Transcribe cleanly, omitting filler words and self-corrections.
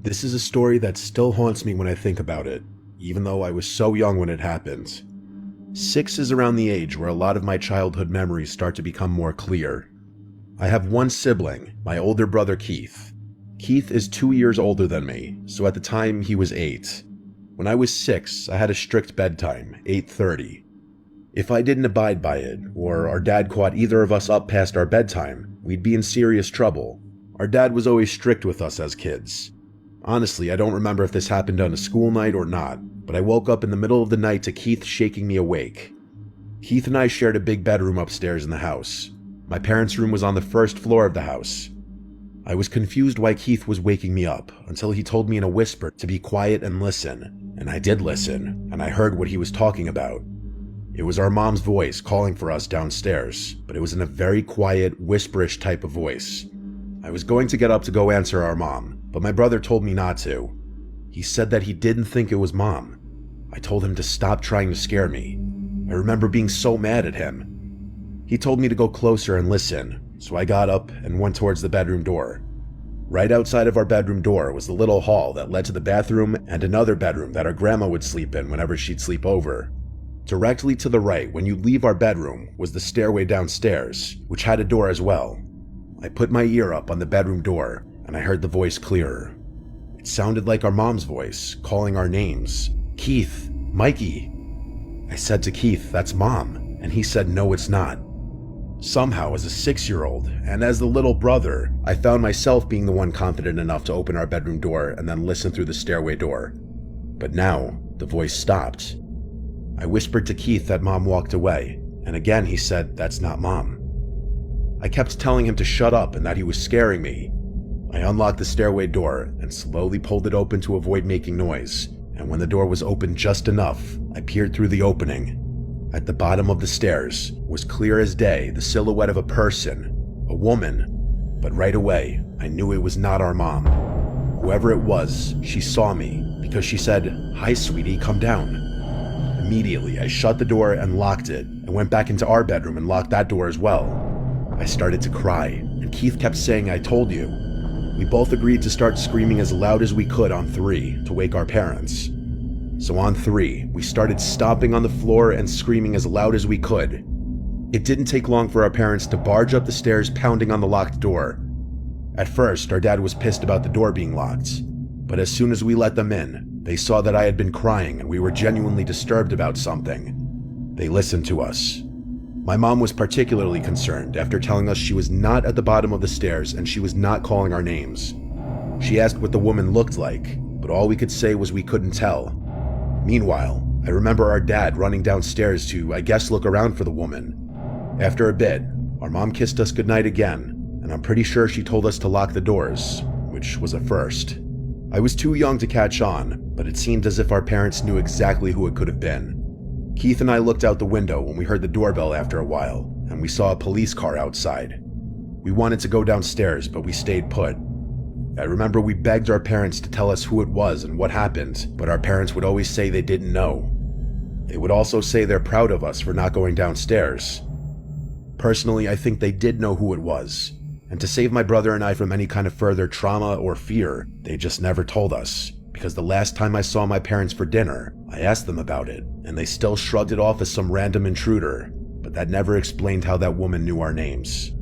This is a story that still haunts me when I think about it, even though I was so young when it happened. 6 is around the age where a lot of my childhood memories start to become more clear. I have one sibling, my older brother Keith. Keith is 2 years older than me, so at the time he was 8. When I was 6, I had a strict bedtime, 8:30. If I didn't abide by it, or our dad caught either of us up past our bedtime, we'd be in serious trouble. Our dad was always strict with us as kids. Honestly, I don't remember if this happened on a school night or not, but I woke up in the middle of the night to Keith shaking me awake. Keith and I shared a big bedroom upstairs in the house. My parents' room was on the first floor of the house. I was confused why Keith was waking me up, until he told me in a whisper to be quiet and listen, and I did listen, and I heard what he was talking about. It was our mom's voice calling for us downstairs, but it was in a very quiet, whisperish type of voice. I was going to get up to go answer our mom, but my brother told me not to. He said that he didn't think it was Mom. I told him to stop trying to scare me. I remember being so mad at him. He told me to go closer and listen, so I got up and went towards the bedroom door. Right outside of our bedroom door was the little hall that led to the bathroom and another bedroom that our grandma would sleep in whenever she'd sleep over. Directly to the right, when you leave our bedroom, was the stairway downstairs, which had a door as well. I put my ear up on the bedroom door, and I heard the voice clearer. It sounded like our mom's voice, calling our names. Keith, Mikey. I said to Keith, "That's Mom," and he said, "No, it's not." Somehow, as a 6-year-old, and as the little brother, I found myself being the one confident enough to open our bedroom door and then listen through the stairway door. But now, the voice stopped. I whispered to Keith that Mom walked away, and again he said, "That's not Mom." I kept telling him to shut up and that he was scaring me. I unlocked the stairway door and slowly pulled it open to avoid making noise, and when the door was open just enough, I peered through the opening. At the bottom of the stairs was clear as day the silhouette of a person, a woman, but right away I knew it was not our mom. Whoever it was, she saw me because she said, "Hi sweetie, come down." Immediately I shut the door and locked it and went back into our bedroom and locked that door as well. I started to cry, and Keith kept saying, "I told you." We both agreed to start screaming as loud as we could on 3 to wake our parents. So on 3, we started stomping on the floor and screaming as loud as we could. It didn't take long for our parents to barge up the stairs pounding on the locked door. At first, our dad was pissed about the door being locked, but as soon as we let them in, they saw that I had been crying and we were genuinely disturbed about something. They listened to us. My mom was particularly concerned after telling us she was not at the bottom of the stairs and she was not calling our names. She asked what the woman looked like, but all we could say was we couldn't tell. Meanwhile, I remember our dad running downstairs to, I guess, look around for the woman. After a bit, our mom kissed us goodnight again, and I'm pretty sure she told us to lock the doors, which was a first. I was too young to catch on, but it seemed as if our parents knew exactly who it could have been. Keith and I looked out the window when we heard the doorbell after a while, and we saw a police car outside. We wanted to go downstairs, but we stayed put. I remember we begged our parents to tell us who it was and what happened, but our parents would always say they didn't know. They would also say they're proud of us for not going downstairs. Personally, I think they did know who it was, and to save my brother and I from any kind of further trauma or fear, they just never told us, because the last time I saw my parents for dinner, I asked them about it, and they still shrugged it off as some random intruder, but that never explained how that woman knew our names.